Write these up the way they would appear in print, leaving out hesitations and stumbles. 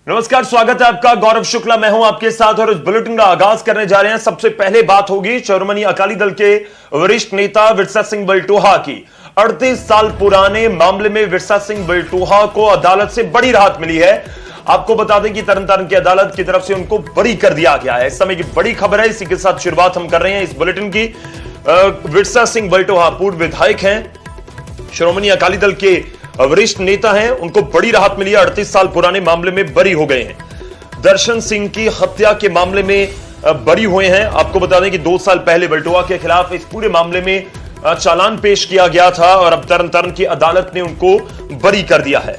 नमस्कार, स्वागत है आपका। गौरव शुक्ला मैं हूं आपके साथ और इस बुलेटिन का आगाज करने जा रहे हैं। सबसे पहले बात होगी शिरोमणि अकाली दल के वरिष्ठ नेता विरसा सिंह बल्टोहा की। 38 साल पुराने मामले में विरसा सिंह बल्टोहा को अदालत से बड़ी राहत मिली है। आपको बता दें कि तरनतारन की अदालत की तरफ से उनको बरी कर दिया गया है। इस समय की बड़ी खबर है, इसी के साथ शुरुआत हम कर रहे हैं इस बुलेटिन की। विरसा सिंह बल्टोहा पूर्व विधायक हैं, शिरोमणि अकाली दल के वरिष्ठ नेता हैं, उनको बड़ी राहत मिली है। 38 साल पुराने मामले में बरी हो गए हैं। दर्शन सिंह की हत्या के मामले में बरी हुए हैं। आपको बता दें कि 2 साल पहले बल्टोहा के खिलाफ इस पूरे मामले में चालान पेश किया गया था और अब तरनतारन की अदालत ने उनको बरी कर दिया है।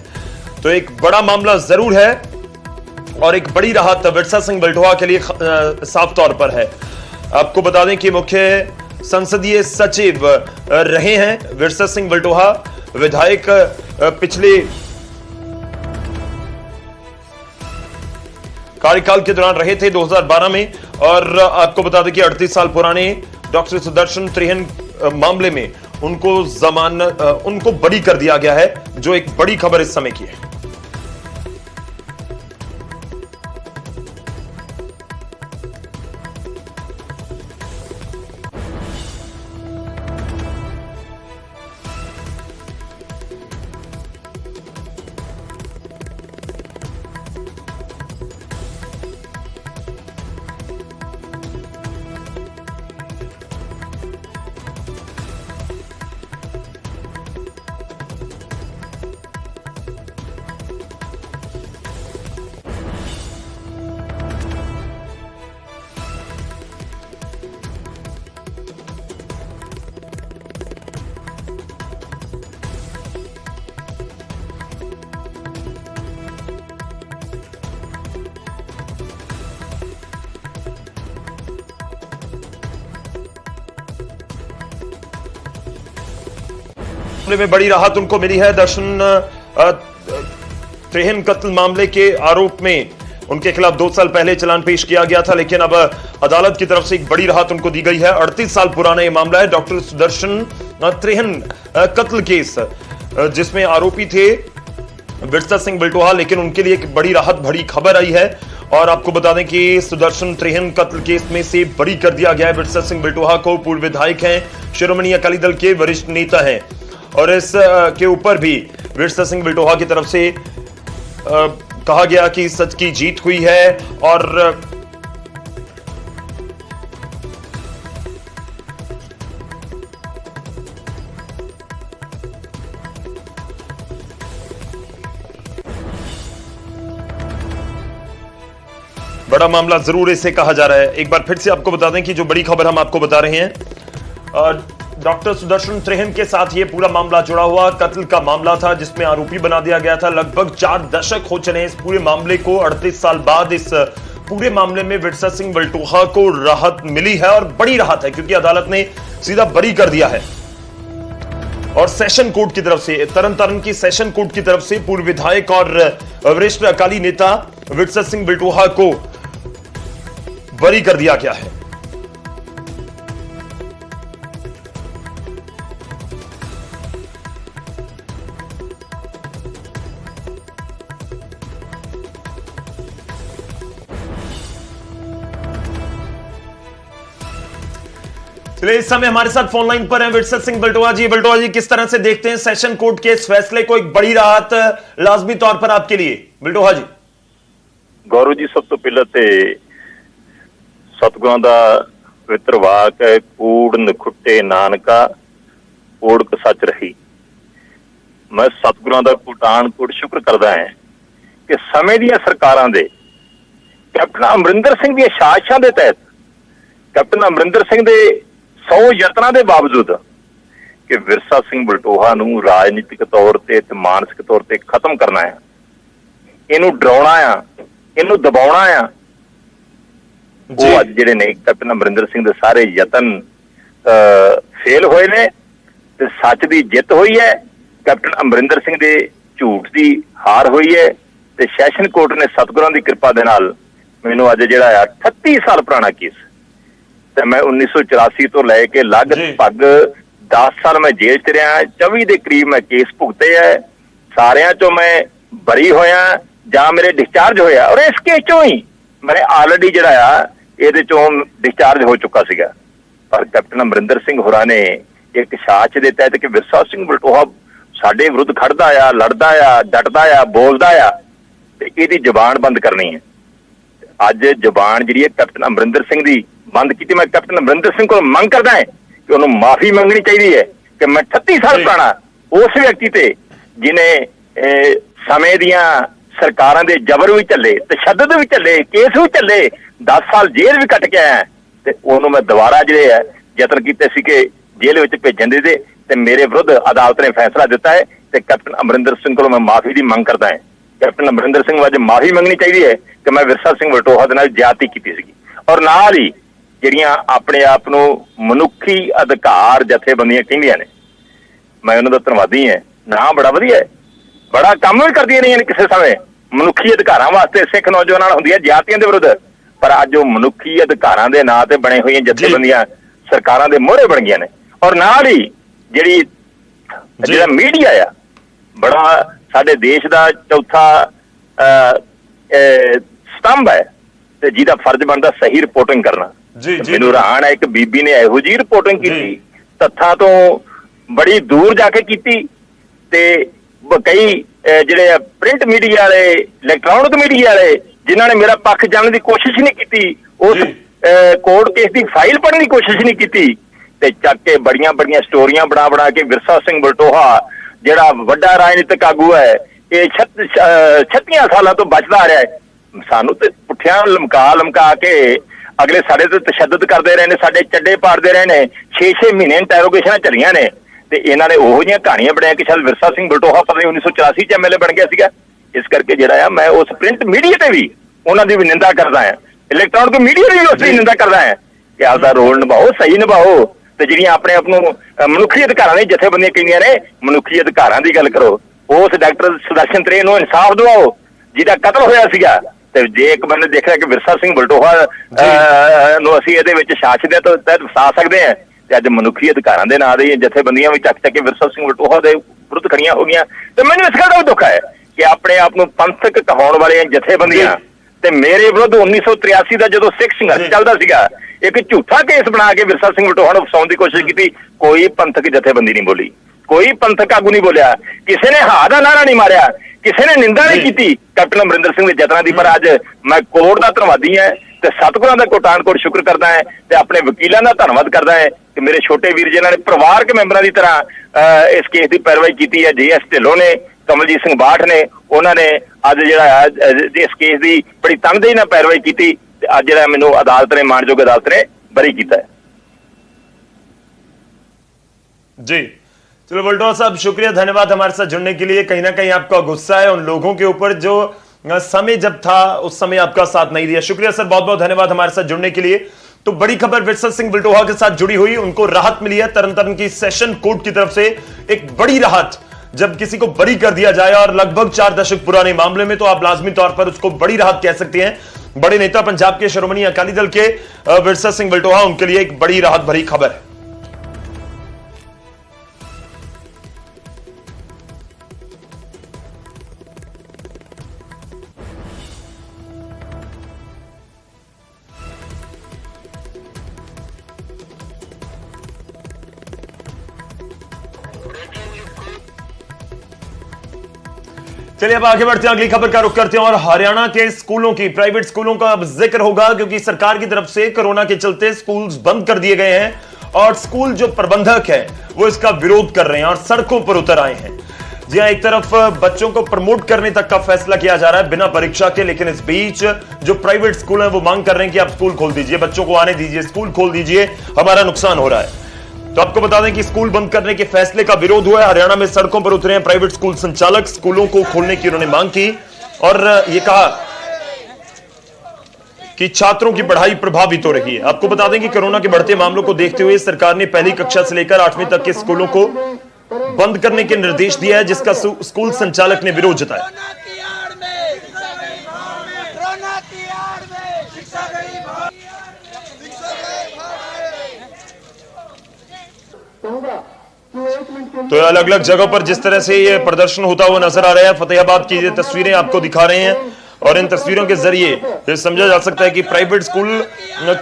तो एक बड़ा मामला जरूर है और एक बड़ी राहत विरसा सिंह बल्टोहा के लिए साफ तौर पर है। आपको बता दें कि मुख्य संसदीय सचिव रहे हैं विरसा सिंह बल्टोहा। विधायक पिछले कार्यकाल के दौरान रहे थे 2012 में। और आपको बता दें कि 38 साल पुराने डॉक्टर सुदर्शन त्रिहन मामले में उनको बरी कर दिया गया है, जो एक बड़ी खबर इस समय की है। में बड़ी राहत उनको मिली है। दर्शन त्रिहन कत्ल मामले के आरोप में उनके खिलाफ 2 साल पहले चालान पेश किया गया था, लेकिन अब अदालत की तरफ से एक बड़ी राहत उनको दी गई है। 38 साल पुराना यह मामला है, डॉक्टर सुदर्शन त्रिहन कत्ल केस, जिसमें आरोपी थे विरसा सिंह बल्टोहा, लेकिन उनके लिए एक बड़ी राहत भरी खबर आई है। और आपको बता दें कि सुदर्शन त्रिहन कत्ल केस में से बरी कर दिया गया है विरसा सिंह बल्टोहा को। पूर्व विधायक हैं, शिरोमणि अकाली दल के वरिष्ठ नेता हैं और इस के ऊपर भी विरसा सिंह बल्टोहा की तरफ से कहा गया कि सच की जीत हुई है। और बड़ा मामला जरूर इसे कहा जा रहा है। एक बार फिर से आपको बता दें कि जो बड़ी खबर हम आपको बता रहे हैं, डॉक्टर सुदर्शन त्रिहन के साथ ये पूरा मामला जुड़ा हुआ कत्ल का मामला था, जिसमें आरोपी बना दिया गया था। लगभग 4 दशक हो चले इस पूरे मामले को। 38 साल बाद इस पूरे मामले में विरसा सिंह बल्टोहा को राहत मिली है और बड़ी राहत है, क्योंकि अदालत ने सीधा बरी कर दिया है। और सेशन कोर्ट की तरफ से, तरनतारन की सेशन कोर्ट की तरफ से पूर्व विधायक और वरिष्ठ अकाली नेता विरसा सिंह बल्टोहा को बरी कर दिया गया है। चलिए, इस समय हमारे साथ फोन लाइन पर हैं विरसा सिंह बल्टोहा जी। बल्टोहा जी, किस तरह से देखते हैं सेशन कोर्ट के इस फैसले को? एक बड़ी राहत लाजमी तौर पर आपके लिए। बल्टोहा जी। गौरव जी, सब तो पहले ते सतगुरां दा पवित्र वाक है, कूड़ नखुट्टे नानका ओढ़ सच रही। मैं सतगुरां दा कोटान कोट शुक्र करदा है कि समय दी सरकारां दे कैप्टन अमरिंदर सिंह दी साजिशां दे तहत, कैप्टन अमरिंदर सिंह दे 100 यत्नां दे बावजूद कि विरसा सिंह बल्टोहा नूं राजनीतिक तौर ते मानसिक तौर ते खत्म करना है, इनू डराउणा आ, इनू दबाउणा आ, वो अज जिहड़े ने कैप्टन अमरिंदर सिंह दे सारे यतन फेल होए ने ते सच दी जित हुई है। कैप्टन अमरिंदर सिंह दे झूठ दी हार हुई है ते सैशन कोर्ट ने सतगुरां दी कृपा दे नाल मैनू अज जिहड़ा आ 38 साल पुराना केस, ते मैं 1984 तो लैके लगभग 10 साल मैं जेल च रहा, 24 के करीब मैं केस भुगते है, सारियां चो मैं बरी होया, ਜਾਂ ਮੇਰੇ ਡਿਸਚਾਰਜ ਹੋਇਆ, ਔਰ ਇਸ ਕੇਸ ਚੋਂ ਹੀ ਮੈਂ ਆਲਰੇਡੀ ਜਿਹੜਾ ਆ ਇਹਦੇ ਚੋਂ ਡਿਸਚਾਰਜ ਹੋ ਚੁੱਕਾ ਸੀਗਾ। ਪਰ ਕੈਪਟਨ ਅਮਰਿੰਦਰ ਸਿੰਘ ਹੋਰਾਂ ਨੇ ਇੱਕ ਸਾਚ ਦੇ ਤਹਿਤ ਕਿ ਵਿਰਸਾ ਸਿੰਘ ਵਲਟੋਹਾ ਸਾਡੇ ਵਿਰੁੱਧ ਖੜਦਾ ਆ, ਲੜਦਾ ਆ, ਡਟਦਾ ਆ, ਬੋਲਦਾ ਆ, ਤੇ ਇਹਦੀ ਜ਼ੁਬਾਨ ਬੰਦ ਕਰਨੀ ਹੈ। ਅੱਜ ਜ਼ੁਬਾਨ ਜਿਹੜੀ ਹੈ ਕੈਪਟਨ ਅਮਰਿੰਦਰ ਸਿੰਘ ਦੀ ਬੰਦ ਕੀਤੀ। ਮੈਂ ਕੈਪਟਨ ਅਮਰਿੰਦਰ ਸਿੰਘ ਕੋਲ ਮੰਗ ਕਰਦਾ ਹੈ ਕਿ ਉਹਨੂੰ ਮਾਫੀ ਮੰਗਣੀ ਚਾਹੀਦੀ ਹੈ ਕਿ ਮੈਂ 38 ਸਾਲ ਪੁਰਾਣਾ ਉਸ ਵਿਅਕਤੀ ਤੇ ਜਿਹਨੇ ਸਮੇਂ ਦੀਆਂ ਸਰਕਾਰਾਂ ਦੇ ਜ਼ਬਰ ਵੀ ਝੱਲੇ, ਤਸ਼ੱਦਦ ਵੀ ਝੱਲੇ, ਕੇਸ ਵੀ ਝੱਲੇ, 10 ਸਾਲ ਜੇਲ੍ਹ ਵੀ ਕੱਟ ਕੇ ਆਇਆ, ਤੇ ਉਹਨੂੰ ਮੈਂ ਦੁਬਾਰਾ ਜਿਹੜੇ ਹੈ ਯਤਨ ਕੀਤੇ ਸੀ ਕਿ ਜੇਲ੍ਹ ਵਿੱਚ ਭੇਜਣ ਦੇ ਤੇ ਮੇਰੇ ਵਿਰੁੱਧ ਅਦਾਲਤ ਨੇ ਫੈਸਲਾ ਦਿੱਤਾ ਹੈ ਤੇ ਕੈਪਟਨ ਅਮਰਿੰਦਰ ਸਿੰਘ ਕੋਲੋਂ ਮੈਂ ਮਾਫੀ ਦੀ ਮੰਗ ਕਰਦਾ ਹਾਂ। ਕੈਪਟਨ ਅਮਰਿੰਦਰ ਸਿੰਘ ਨੂੰ ਅੱਜ ਮਾਫੀ ਮੰਗਣੀ ਚਾਹੀਦੀ ਹੈ ਕਿ ਮੈਂ ਵਿਰਸਾ ਸਿੰਘ ਵਲਟੋਹਾ ਦੇ ਨਾਲ ਜ਼ਿਆਦਤੀ ਕੀਤੀ ਸੀਗੀ। ਔਰ ਨਾਲ ਹੀ ਜਿਹੜੀਆਂ ਆਪਣੇ ਆਪ ਨੂੰ ਮਨੁੱਖੀ ਅਧਿਕਾਰ ਜਥੇਬੰਦੀਆਂ ਕਹਿੰਦੀਆਂ ਨੇ, ਮੈਂ ਉਹਨਾਂ ਦਾ ਧੰਨਵਾਦੀ ਹਾਂ। ਨਾਂ ਬੜਾ ਵਧੀਆ ਹੈ, ਬੜਾ ਕੰਮ ਵੀ ਕਰਦੀਆਂ ਰਹੀਆਂ ਨੇ ਕਿਸੇ ਸਮੇਂ ਮਨੁੱਖੀ ਅਧਿਕਾਰਾਂ ਵਾਸਤੇ। ਸਿੱਖ ਨੌਜਵਾਨਾਂ ਨਾਲ ਹੁੰਦੀਆਂ ਜ਼ਿਆਦਤੀਆਂ ਦੇ ਵਿਰੁੱਧ, ਪਰ ਅੱਜ ਉਹ ਮਨੁੱਖੀ ਅਧਿਕਾਰਾਂ ਦੇ ਨਾਂ ਤੇ ਬਣੇ ਹੋਈਆਂ ਜਥੇਬੰਦੀਆਂ ਸਰਕਾਰਾਂ ਦੇ ਮੋਹਰੇ ਬਣ ਗਈਆਂ ਨੇ। ਔਰ ਨਾਲ ਹੀ ਜਿਹੜਾ ਮੀਡੀਆ ਆ, ਬੜਾ ਸਾਡੇ ਦੇਸ਼ ਦਾ ਚੌਥਾ ਸਤੰਭ ਹੈ ਤੇ ਜਿਹਦਾ ਫਰਜ਼ ਬਣਦਾ ਸਹੀ ਰਿਪੋਰਟਿੰਗ ਕਰਨਾ। ਮੈਨੂੰ ਹੈਰਾਨ ਹੈ ਇੱਕ ਬੀਬੀ ਨੇ ਇਹੋ ਜਿਹੀ ਰਿਪੋਰਟਿੰਗ ਕੀਤੀ, ਤੱਥਾਂ ਤੋਂ ਬੜੀ ਦੂਰ ਜਾ ਕੇ ਕੀਤੀ, ਤੇ ਕਈ ਜਿਹੜੇ ਪ੍ਰਿੰਟ ਮੀਡੀਆ ਵਾਲੇ, ਇਲੈਕਟ੍ਰੋਨਿਕ ਮੀਡੀਆ ਵਾਲੇ, ਜਿਨ੍ਹਾਂ ਨੇ ਮੇਰਾ ਪੱਖ ਜਾਣਨ ਦੀ ਕੋਸ਼ਿਸ਼ ਨਹੀਂ ਕੀਤੀ, ਉਸ ਕੋਰਟ ਕੇਸ ਦੀ ਫਾਈਲ ਪੜ੍ਹਨ ਦੀ ਕੋਸ਼ਿਸ਼ ਨਹੀਂ ਕੀਤੀ, ਤੇ ਚੱਕ ਕੇ ਬੜੀਆਂ ਸਟੋਰੀਆਂ ਬਣਾ ਕੇ ਵਿਰਸਾ ਸਿੰਘ ਵਲਟੋਹਾ ਜਿਹੜਾ ਵੱਡਾ ਰਾਜਨੀਤਿਕ ਆਗੂ ਹੈ, ਇਹ 36 ਸਾਲਾਂ ਤੋਂ ਬਚਦਾ ਆ ਰਿਹਾ ਹੈ। ਸਾਨੂੰ ਤੇ ਪੁੱਠਿਆਂ ਲਮਕਾ ਕੇ ਅਗਲੇ ਸਾਡੇ ਤੇ ਤਸ਼ੱਦਦ ਕਰਦੇ ਰਹੇ ਨੇ, ਸਾਡੇ ਚੱਡੇ ਪਾੜਦੇ ਰਹੇ ਨੇ, 6 ਮਹੀਨੇ ਇੰਟਰੋਗੇਸ਼ਨਾਂ ਚੱਲੀਆਂ ਨੇ, ਤੇ ਇਹਨਾਂ ਨੇ ਉਹੋ ਜਿਹੀਆਂ ਕਹਾਣੀਆਂ ਬਣਾਇਆ ਕਿ ਸ਼ਾਇਦ ਵਿਰਸਾ ਸਿੰਘ ਵਲਟੋਹਾ ਪਤਾ ਨਹੀਂ 1984 ਚ ਐਮਐਲਏ ਬਣ ਗਿਆ ਸੀਗਾ। ਇਸ ਕਰਕੇ ਜਿਹੜਾ ਆ ਮੈਂ ਉਸ ਪ੍ਰਿੰਟ ਮੀਡੀਆ ਤੇ ਵੀ ਉਹਨਾਂ ਦੀ ਵੀ ਨਿੰਦਾ ਕਰਦਾ ਹਾਂ, ਇਲੈਕਟ੍ਰੋਨਿਕ ਮੀਡੀਆ ਦੀ ਵੀ ਉਸ ਦੀ ਨਿੰਦਾ ਕਰਦਾ ਹਾਂ ਕਿ ਆਪਦਾ ਰੋਲ ਨਿਭਾਓ, ਸਹੀ ਨਿਭਾਓ, ਤੇ ਜਿਹੜੀਆਂ ਆਪਣੇ ਆਪ ਨੂੰ ਮਨੁੱਖੀ ਅਧਿਕਾਰਾਂ ਦੀ ਜਥੇਬੰਦੀਆਂ ਕਹਿੰਦੀਆਂ ਨੇ, ਮਨੁੱਖੀ ਅਧਿਕਾਰਾਂ ਦੀ ਗੱਲ ਕਰੋ। ਉਸ ਡਾਕਟਰ ਸੁਦਰਸ਼ਨ ਤ੍ਰੇ ਨੂੰ ਇਨਸਾਫ ਦਿਵਾਓ ਜਿਹਦਾ ਕਤਲ ਹੋਇਆ ਸੀਗਾ। ਤੇ ਜੇ ਇੱਕ ਬੰਦੇ ਦੇਖਿਆ ਕਿ ਵਿਰਸਾ ਸਿੰਘ ਵਲਟੋਹਾ ਨੂੰ ਅਸੀਂ ਇਹਦੇ ਵਿੱਚ ਸ਼ਾਸਨ ਦੇ ਤਹਿਤ ਫਸਾ ਸਕਦੇ ਹਾਂ, ਤੇ ਅੱਜ ਮਨੁੱਖੀ ਅਧਿਕਾਰਾਂ ਦੇ ਨਾਂ ਦੇ ਜਥੇਬੰਦੀਆਂ ਵੀ ਚੱਕ ਕੇ ਵਿਰਸਾ ਸਿੰਘ ਵਲਟੋਹਾ ਦੇ ਵਿਰੁੱਧ ਖੜੀਆਂ ਹੋ ਗਈਆਂ। ਤੇ ਮੈਨੂੰ ਇਸ ਗੱਲ ਦਾ ਦੁੱਖ ਹੈ ਕਿ ਆਪਣੇ ਆਪ ਨੂੰ ਪੰਥਕ ਕਹਾਉਣ ਵਾਲੀਆਂ ਜਥੇਬੰਦੀਆਂ ਤੇ ਮੇਰੇ ਵਿਰੁੱਧ 1983 ਦਾ ਜਦੋਂ ਸਿੱਖ ਸੰਘਰਸ਼ ਚੱਲਦਾ ਸੀਗਾ, ਇੱਕ ਝੂਠਾ ਕੇਸ ਬਣਾ ਕੇ ਵਿਰਸਾ ਸਿੰਘ ਵਲਟੋਹਾ ਨੂੰ ਫਸਾਉਣ ਦੀ ਕੋਸ਼ਿਸ਼ ਕੀਤੀ। ਕੋਈ ਪੰਥਕ ਜਥੇਬੰਦੀ ਨਹੀਂ ਬੋਲੀ, ਕੋਈ ਪੰਥਕ ਆਗੂ ਨਹੀਂ ਬੋਲਿਆ, ਕਿਸੇ ਨੇ ਹਾਂ ਦਾ ਨਾਰਾ ਨਹੀਂ ਮਾਰਿਆ, ਕਿਸੇ ਨੇ ਨਿੰਦਾ ਨਹੀਂ ਕੀਤੀ ਕੈਪਟਨ ਅਮਰਿੰਦਰ ਸਿੰਘ ਦੇ ਯਤਨਾਂ ਦੀ। ਪਰ ਅੱਜ ਮੈਂ ਕੋਰਟ ਦਾ ਧੰਨਵਾਦੀ ਹਾਂ ਤੇ ਸਤਿਗੁਰਾਂ ਦਾ ਕੋਟਾਨ-ਕੋਟ ਸ਼ੁਕਰ ਕਰਦਾ ਹੈ ਤੇ ਆਪਣੇ ਵਕੀਲਾਂ ਦਾ ਧੰਨਵਾਦ ਕਰਦਾ ਹੈ ਕਿ ਮੇਰੇ ਛੋਟੇ ਵੀਰ ਜਿਨ੍ਹਾਂ ਨੇ ਪਰਿਵਾਰਕ ਮੈਂਬਰਾਂ ਦੀ ਤਰ੍ਹਾਂ ਇਸ ਕੇਸ ਦੀ ਪੈਰਵਾਈ ਕੀਤੀ ਹੈ। JS ਢਿੱਲੋਂ ਨੇ, ਕਮਲਜੀਤ ਸਿੰਘ ਬਾਠ ਨੇ, ਉਹਨਾਂ ਨੇ ਅੱਜ ਜਿਹੜਾ ਇਸ ਕੇਸ ਦੀ ਬੜੀ ਤਨਦੇਹੀ ਨਾਲ ਪੈਰਵਾਈ ਕੀਤੀ ਤੇ ਅੱਜ ਜਿਹੜਾ ਮੈਨੂੰ ਅਦਾਲਤ ਨੇ, ਮਾਣਯੋਗ ਅਦਾਲਤ ਨੇ ਬਰੀ ਕੀਤਾ है। जी चलो वल्टोहा साहब शुक्रिया, धन्यवाद हमारे साथ जुड़ने के लिए। कहीं ना कहीं आपका गुस्सा है उन लोगों के ऊपर जो समय जब था उस समय आपका साथ नहीं दिया। शुक्रिया सर, बहुत बहुत धन्यवाद हमारे साथ जुड़ने के लिए। तो बड़ी खबर विरसा सिंह वल्टोहा के साथ जुड़ी हुई, उनको राहत मिली है तरन तारण की सेशन कोर्ट की तरफ से, एक बड़ी राहत। जब किसी को बरी कर दिया जाए और लगभग 4 दशक पुराने मामले में, तो आप लाजमी तौर पर उसको बड़ी राहत कह सकते हैं। बड़े नेता पंजाब के शिरोमणि अकाली दल के विरसा सिंह वल्टोहा, उनके लिए एक बड़ी राहत भरी खबर है। चलिए अब आगे बढ़ते हैं, अगली खबर का रुख करते हैं और हरियाणा के स्कूलों की, प्राइवेट स्कूलों का अब जिक्र होगा क्योंकि सरकार की तरफ से कोरोना के चलते स्कूल्स बंद कर दिए गए हैं और स्कूल जो प्रबंधक है वो इसका विरोध कर रहे हैं और सड़कों पर उतर आए हैं। जी हां, एक तरफ बच्चों को प्रमोट करने तक का फैसला किया जा रहा है बिना परीक्षा के, लेकिन इस बीच जो प्राइवेट स्कूल है वो मांग कर रहे हैं कि आप स्कूल खोल दीजिए, बच्चों को आने दीजिए, स्कूल खोल दीजिए, हमारा नुकसान हो रहा है। तो आपको बता दें कि स्कूल बंद करने के फैसले का विरोध हुआ है। हरियाणा में सड़कों पर उतरे हैं प्राइवेट स्कूल संचालक, स्कूलों को खोलने की उन्होंने मांग की और ये कहा कि छात्रों की पढ़ाई प्रभावित हो रही है। आपको बता दें कि कोरोना के बढ़ते मामलों को देखते हुए सरकार ने पहली कक्षा से लेकर 8वीं तक के स्कूलों को बंद करने के निर्देश दिया है, जिसका स्कूल संचालक ने विरोध जताया। कहूंगा तो अलग अलग जगहों पर जिस तरह से ये प्रदर्शन होता हुआ नजर आ रहा है, फतेहाबाद की ये तस्वीरें आपको दिखा रहे हैं और इन तस्वीरों के जरिए ये समझा जा सकता है कि प्राइवेट स्कूल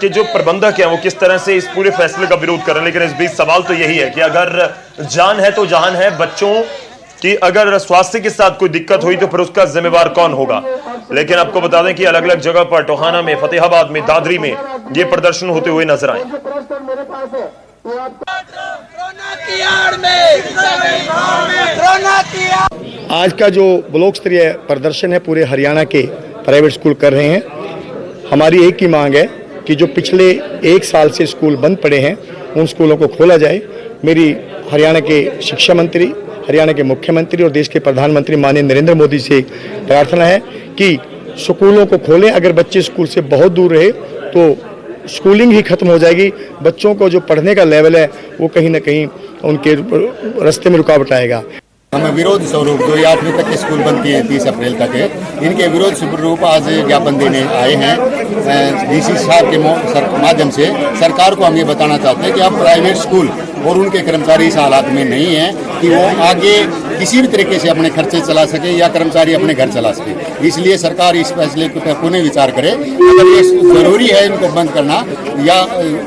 के जो प्रबंधक हैं वो किस तरह से इस पूरे फैसले का विरोध कर रहे हैं। लेकिन इस बीच सवाल तो यही है कि अगर जान है तो जहान है, बच्चों कि अगर स्वास्थ्य के साथ कोई दिक्कत हुई तो फिर उसका जिम्मेवार कौन होगा। लेकिन आपको बता दें कि अलग अलग जगह पर टोहाना में, फतेहाबाद में, दादरी में ये प्रदर्शन होते हुए नजर आए। आज का जो ब्लॉक स्तरीय प्रदर्शन है पूरे हरियाणा के प्राइवेट स्कूल कर रहे हैं। हमारी एक ही मांग है कि जो पिछले 1 साल से स्कूल बंद पड़े हैं उन स्कूलों को खोला जाए। मेरी हरियाणा के शिक्षा मंत्री, हरियाणा के मुख्यमंत्री और देश के प्रधानमंत्री माननीय नरेंद्र मोदी से प्रार्थना है कि स्कूलों को खोलें। अगर बच्चे स्कूल से बहुत दूर रहे तो स्कूलिंग ही खत्म हो जाएगी। बच्चों को जो पढ़ने का लेवल है वो कहीं ना कहीं उनके रास्ते में रुकावट आएगा। हमें विरोध स्वरूप जो 8वीं तक के स्कूल बंद किए 30 अप्रैल तक है, इनके विरोध स्वरूप आज ज्ञापन देने आए हैं। डीसी साहब के माध्यम से सरकार को हम ये बताना चाहते हैं कि अब प्राइवेट स्कूल और उनके कर्मचारी इस हालात में नहीं हैं कि वो आगे किसी भी तरीके से अपने खर्चे चला सके या कर्मचारी अपने घर चला सके। इसलिए सरकार इस फैसले को पुनः विचार करे। अगर ये जरूरी है इनको बंद करना या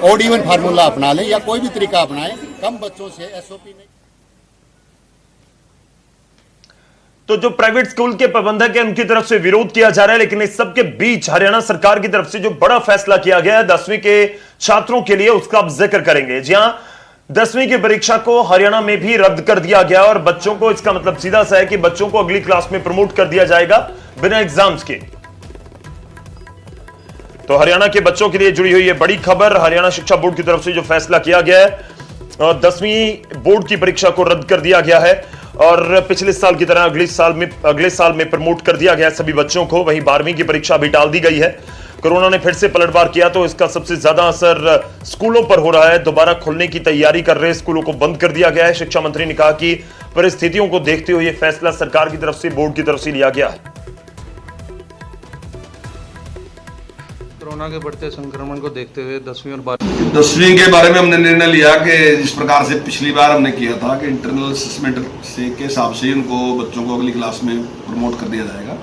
ऑड इवन फार्मूला अपना लें या कोई भी तरीका अपनाएं, कम बच्चों से एसओपी नहीं। तो जो प्राइवेट स्कूल के प्रबंधक हैं उनकी तरफ से विरोध किया जा रहा है। लेकिन इस सब के बीच हरियाणा सरकार की तरफ से जो बड़ा फैसला किया गया है 10वीं के छात्रों के लिए, उसका अब जिक्र करेंगे। जी हां, 10वीं की परीक्षा को हरियाणा में भी रद्द कर दिया गया और बच्चों को, इसका मतलब सीधा सा है कि बच्चों को अगली क्लास में प्रमोट कर दिया जाएगा बिना एग्जाम्स के। तो हरियाणा के बच्चों के लिए जुड़ी हुई ये बड़ी खबर, हरियाणा शिक्षा बोर्ड की तरफ से जो फैसला किया गया है, 10वीं बोर्ड की परीक्षा को रद्द कर दिया गया है और पिछले साल की तरह अगले साल में प्रमोट कर दिया गया है सभी बच्चों को। वहीं 12वीं की परीक्षा भी टाल दी गई है। कोरोना ने फिर से पलटवार किया तो इसका सबसे ज्यादा असर स्कूलों पर हो रहा है। दोबारा खुलने की तैयारी कर रहे स्कूलों को बंद कर दिया गया है। शिक्षा मंत्री ने कहा कि परिस्थितियों को देखते हुए यह फैसला सरकार की तरफ से, बोर्ड की तरफ से लिया गया है। कोरोना के बढ़ते संक्रमण को देखते हुए 10वीं और 10वीं के बारे में हमने निर्णय लिया कि जिस प्रकार से पिछली बार हमने किया था कि इंटरनल असेसमेंट से के हिसाब से उनको बच्चों को अगली क्लास में प्रमोट कर दिया जाएगा।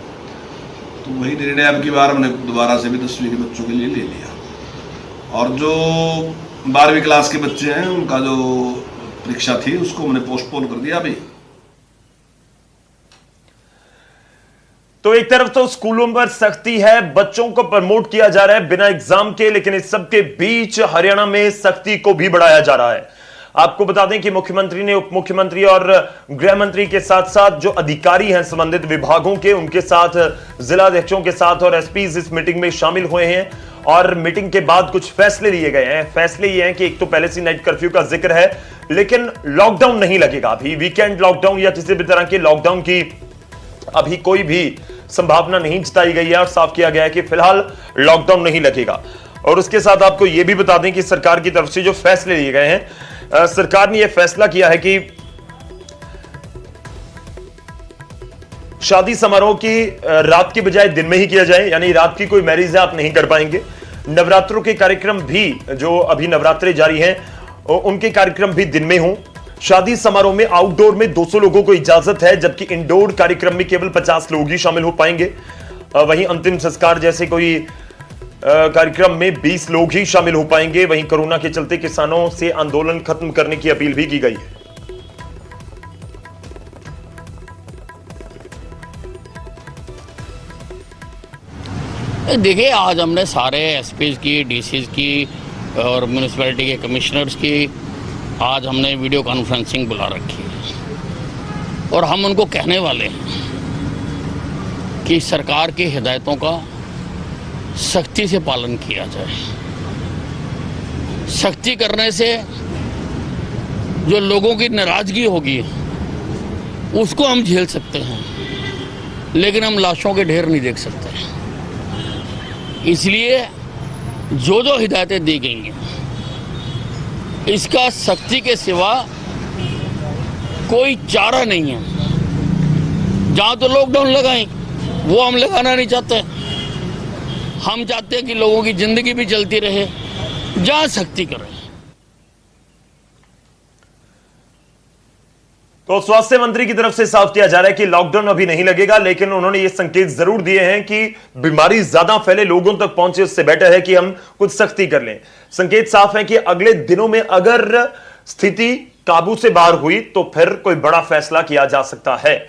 तो वही निर्णय अब की बार हमने दोबारा से भी 10वीं के बच्चों के लिए ले लिया। और जो 12वीं क्लास के बच्चे हैं उनका जो परीक्षा थी उसको हमने पोस्टपोन कर दिया अभी। तो एक तरफ तो स्कूलों पर सख्ती है, बच्चों को प्रमोट किया जा रहा है बिना एग्जाम के, लेकिन इस सब के बीच हरियाणा में सख्ती को भी बढ़ाया जा रहा है। आपको बता दें कि मुख्यमंत्री ने उप मुख्यमंत्री और गृह मंत्री के साथ साथ जो अधिकारी हैं संबंधित विभागों के, उनके साथ, जिलाध्यक्षों के साथ और एसपीज इस मीटिंग में शामिल हुए हैं और मीटिंग के बाद कुछ फैसले लिए गए हैं। फैसले ये हैं कि एक तो पहले से नाइट कर्फ्यू का जिक्र है, लेकिन लॉकडाउन नहीं लगेगा। अभी वीकेंड लॉकडाउन या किसी भी तरह के लॉकडाउन की अभी कोई भी संभावना नहीं जताई गई है और साफ किया गया है कि फिलहाल लॉकडाउन नहीं लगेगा। और उसके साथ आपको यह भी बता दें कि सरकार की तरफ से जो फैसले लिए गए हैं, सरकार ने यह फैसला किया है कि शादी समारोह की रात की बजाय दिन में ही किया जाए, यानी रात की कोई मैरिज है आप नहीं कर पाएंगे। नवरात्रों के कार्यक्रम भी, जो अभी नवरात्रे जारी हैं, उनके कार्यक्रम भी दिन में हों। शादी समारोह में आउटडोर में 200 लोगों को इजाजत है, जबकि इंडोर कार्यक्रम में केवल 50 लोग ही शामिल हो पाएंगे। वहीं अंतिम संस्कार जैसे कोई कार्यक्रम में 20 लोग ही शामिल हो पाएंगे। वहीं कोरोना के चलते किसानों से आंदोलन खत्म करने की अपील भी की गई है। देखिए, आज हमने सारे एसपीज की, डीसीज की और म्यूनिसिपैलिटी के कमिश्नर्स की आज हमने वीडियो कॉन्फ्रेंसिंग बुला रखी है और हम उनको कहने वाले हैं कि सरकार की हिदायतों का सख्ती से पालन किया जाए। सख्ती करने से जो लोगों की नाराजगी होगी उसको हम झेल सकते हैं, लेकिन हम लाशों के ढेर नहीं देख सकते। इसलिए जो जो हिदायतें दी गई हैं इसका सख्ती के सिवा कोई चारा नहीं है। जहाँ तो लॉकडाउन लगाएं वो हम लगाना नहीं चाहते। हम चाहते हैं कि लोगों की जिंदगी भी चलती रहे, जहाँ सख्ती करें। तो स्वास्थ्य मंत्री की तरफ से साफ किया जा रहा है कि लॉकडाउन अभी नहीं लगेगा, लेकिन उन्होंने ये संकेत जरूर दिए हैं कि बीमारी ज्यादा फैले, लोगों तक पहुंचे, उससे बेटर है कि हम कुछ सख्ती कर लें। संकेत साफ है कि अगले दिनों में अगर स्थिति काबू से बाहर हुई तो फिर कोई बड़ा फैसला किया जा सकता है।